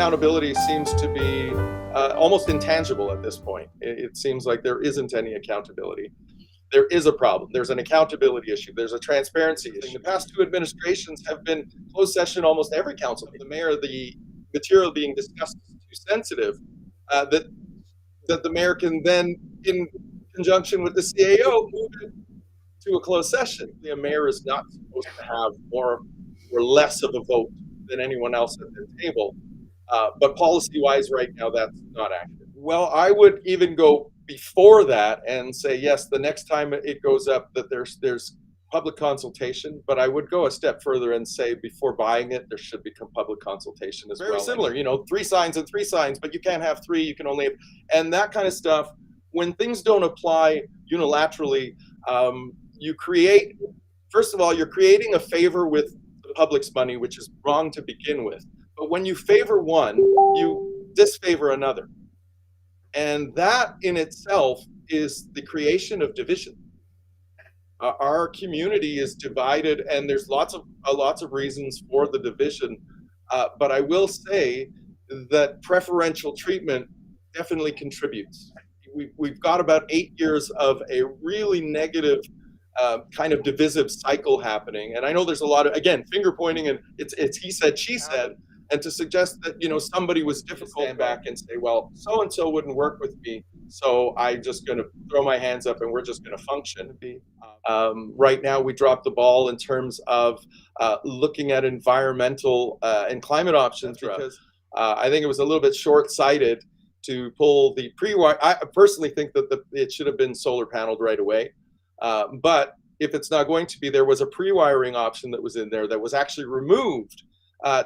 accountability seems to be almost intangible at this point. It seems like there isn't any accountability. There is a problem. There's an accountability issue. There's a transparency issue. The past two administrations have been closed session almost every council. The mayor, the material being discussed is too sensitive, that the mayor can then, in conjunction with the CAO, move it to a closed session. A mayor is not supposed to have more or less of a vote than anyone else at the table. But policy-wise, right now, that's not accurate. Well, I would even go before that and say, yes, the next time it goes up, that there's public consultation, but I would go a step further and say before buying it, there should become public consultation as well. Very similar, 3 signs and 3 signs, but you can't have 3, you can only have, and that kind of stuff. When things don't apply unilaterally, you create, first of all, you're creating a favor with the public's money, which is wrong to begin with. But when you favor one, you disfavor another. And that in itself is the creation of division. Our community is divided, and there's lots of reasons for the division. But I will say that preferential treatment definitely contributes. We've got about 8 years of a really negative kind of divisive cycle happening. And I know there's a lot of, again, finger pointing, and it's he said, she said. And to suggest that, somebody was difficult, stand back and say, well, so-and-so wouldn't work with me, so I'm just going to throw my hands up and we're just going to function. Right now, we dropped the ball in terms of looking at environmental and climate options, because I think it was a little bit short-sighted to pull the pre-wire. I personally think that it should have been solar paneled right away. But if it's not going to be, there was a pre-wiring option that was in there that was actually removed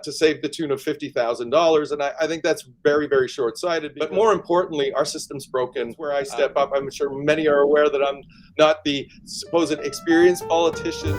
to save the tune of $50,000. And I think that's very, very short-sighted. But more importantly, our system's broken. Where I step up, I'm sure many are aware that I'm not the supposed experienced politician.